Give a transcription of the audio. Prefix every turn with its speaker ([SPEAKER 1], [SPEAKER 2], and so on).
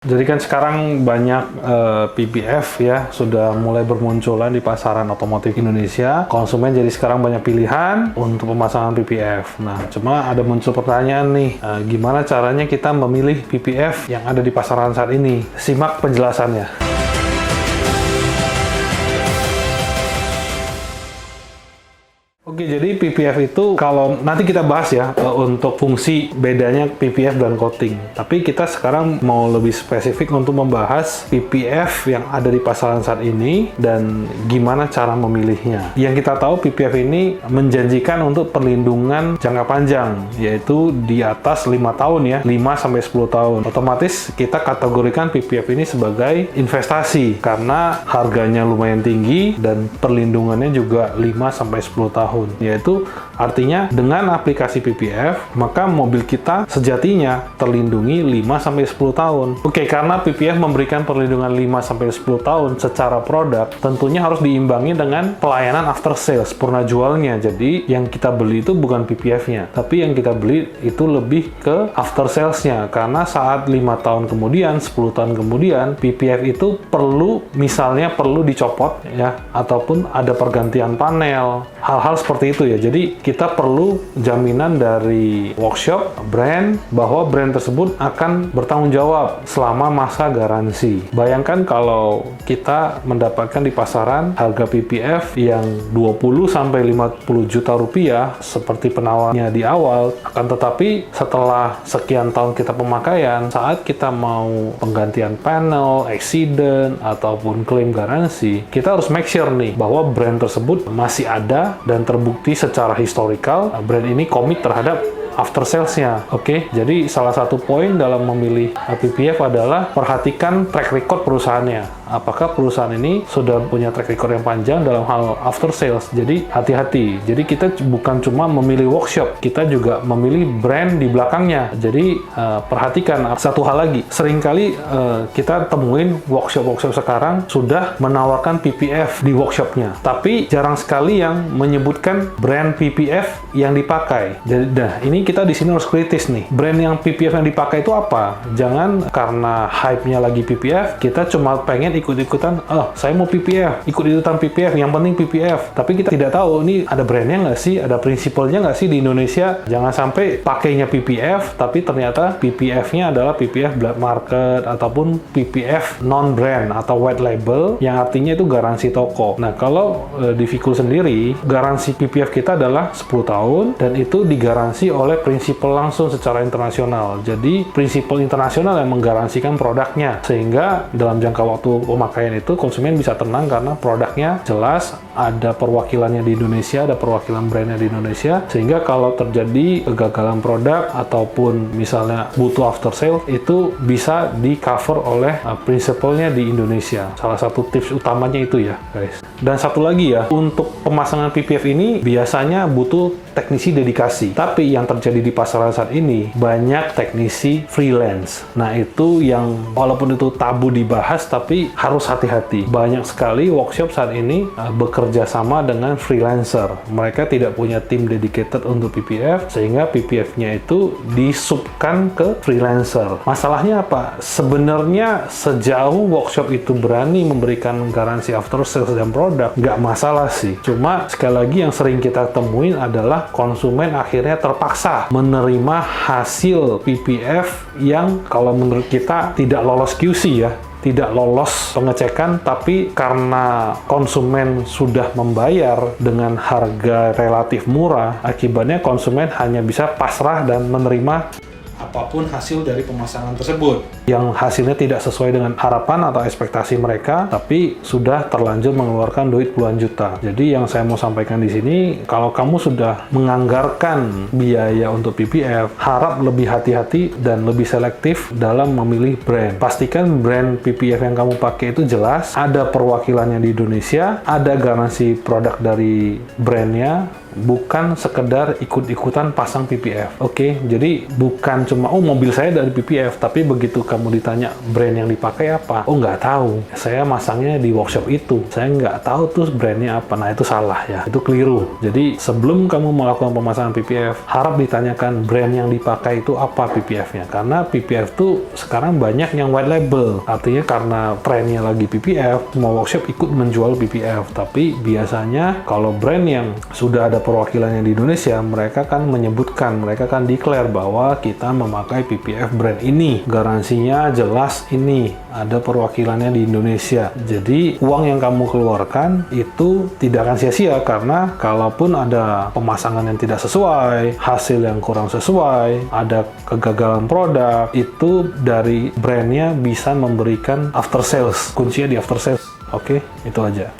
[SPEAKER 1] Jadi kan sekarang banyak PPF ya sudah mulai bermunculan di pasaran otomotif Indonesia. Konsumen jadi sekarang banyak pilihan untuk pemasangan PPF. Nah, cuma ada muncul pertanyaan nih, gimana caranya kita memilih PPF yang ada di pasaran saat ini? Simak penjelasannya. Oke, jadi PPF itu kalau nanti kita bahas ya untuk fungsi bedanya PPF dan coating. Tapi kita sekarang mau lebih spesifik untuk membahas PPF yang ada di pasaran saat ini dan gimana cara memilihnya. Yang kita tahu PPF ini menjanjikan untuk perlindungan jangka panjang, yaitu di atas 5 tahun ya, 5-10 tahun. Otomatis kita kategorikan PPF ini sebagai investasi karena harganya lumayan tinggi dan perlindungannya juga 5-10 tahun. Yaitu artinya dengan aplikasi PPF maka mobil kita sejatinya terlindungi 5-10 tahun. Oke, karena PPF memberikan perlindungan 5-10 tahun secara produk, tentunya harus diimbangi dengan pelayanan after sales, purna jualnya. Jadi yang kita beli itu bukan PPF-nya, tapi yang kita beli itu lebih ke after sales-nya, karena saat 5 tahun kemudian, 10 tahun kemudian PPF itu misalnya perlu dicopot ya, ataupun ada pergantian panel, hal-hal seperti itu ya. Jadi kita perlu jaminan dari workshop, brand, bahwa brand tersebut akan bertanggung jawab selama masa garansi. Bayangkan kalau kita mendapatkan di pasaran harga PPF yang 20-50 juta rupiah seperti penawarnya di awal, akan tetapi setelah sekian tahun kita pemakaian, saat kita mau penggantian panel, accident, ataupun klaim garansi, kita harus make sure nih bahwa brand tersebut masih ada dan terbukti secara historical brand ini komit terhadap after sales-nya. Oke, jadi salah satu poin dalam memilih PPF adalah perhatikan track record perusahaannya. Apakah perusahaan ini sudah punya track record yang panjang dalam hal after sales? Jadi hati-hati. Jadi kita bukan cuma memilih workshop, kita juga memilih brand di belakangnya. Jadi perhatikan satu hal lagi. Seringkali kita temuin workshop-workshop sekarang sudah menawarkan PPF di workshopnya, tapi jarang sekali yang menyebutkan brand PPF yang dipakai. Jadi, ini kita di sini harus kritis nih. Brand yang PPF yang dipakai itu apa? Jangan karena hype-nya lagi PPF, kita cuma pengen ikut-ikutan, saya mau PPF, ikut-ikutan PPF, yang penting PPF. Tapi kita tidak tahu, ini ada brandnya nggak sih? Ada prinsipalnya nggak sih di Indonesia? Jangan sampai pakainya PPF, tapi ternyata PPF-nya adalah PPF black market, ataupun PPF non-brand, atau white label, yang artinya itu garansi toko. Nah, kalau di Vicul sendiri, garansi PPF kita adalah 10 tahun, dan itu digaransi oleh prinsipal langsung secara internasional. Jadi, prinsipal internasional yang menggaransikan produknya, sehingga dalam jangka waktu pemakaian itu konsumen bisa tenang karena produknya jelas, ada perwakilannya di Indonesia, ada perwakilan brandnya di Indonesia, sehingga kalau terjadi kegagalan produk ataupun misalnya butuh after sale, itu bisa di cover oleh prinsipalnya di Indonesia. Salah satu tips utamanya itu ya guys. Dan satu lagi ya, untuk pemasangan PPF ini biasanya butuh teknisi dedikasi, tapi yang terjadi di pasaran saat ini banyak teknisi freelance. Nah, itu yang walaupun itu tabu dibahas, tapi harus hati-hati. Banyak sekali workshop saat ini bekerja sama dengan freelancer. Mereka tidak punya tim dedicated untuk PPF, sehingga PPF-nya itu disubkan ke freelancer. Masalahnya apa? Sebenarnya sejauh workshop itu berani memberikan garansi after sales dan produk, nggak masalah sih. Cuma sekali lagi yang sering kita temuin adalah konsumen akhirnya terpaksa menerima hasil PPF yang kalau menurut kita tidak lolos QC ya, tidak lolos pengecekan, tapi karena konsumen sudah membayar dengan harga relatif murah, akibatnya konsumen hanya bisa pasrah dan menerima apapun hasil dari pemasangan tersebut yang hasilnya tidak sesuai dengan harapan atau ekspektasi mereka, tapi sudah terlanjur mengeluarkan duit puluhan juta. Jadi yang saya mau sampaikan di sini, kalau kamu sudah menganggarkan biaya untuk PPF, harap lebih hati-hati dan lebih selektif dalam memilih brand. Pastikan brand PPF yang kamu pakai itu jelas, ada perwakilannya di Indonesia, ada garansi produk dari brandnya, bukan sekedar ikut-ikutan pasang PPF. Oke, jadi bukan cuma, oh mobil saya dari PPF, tapi begitu kamu ditanya brand yang dipakai apa, oh nggak tahu, saya masangnya di workshop itu, saya nggak tahu tuh brandnya apa. Nah itu salah ya, itu keliru. Jadi sebelum kamu melakukan pemasangan PPF, harap ditanyakan brand yang dipakai itu apa PPF-nya, karena PPF tuh sekarang banyak yang white label, artinya karena trennya lagi PPF, semua workshop ikut menjual PPF. Tapi biasanya kalau brand yang sudah ada perwakilannya di Indonesia, mereka kan menyebutkan, mereka kan declare bahwa kita memakai PPF brand ini, garansinya jelas ini, ada perwakilannya di Indonesia. Jadi uang yang kamu keluarkan itu tidak akan sia-sia, karena kalaupun ada pemasangan yang tidak sesuai, hasil yang kurang sesuai, ada kegagalan produk, itu dari brandnya bisa memberikan after sales, kuncinya di after sales. Oke, itu aja.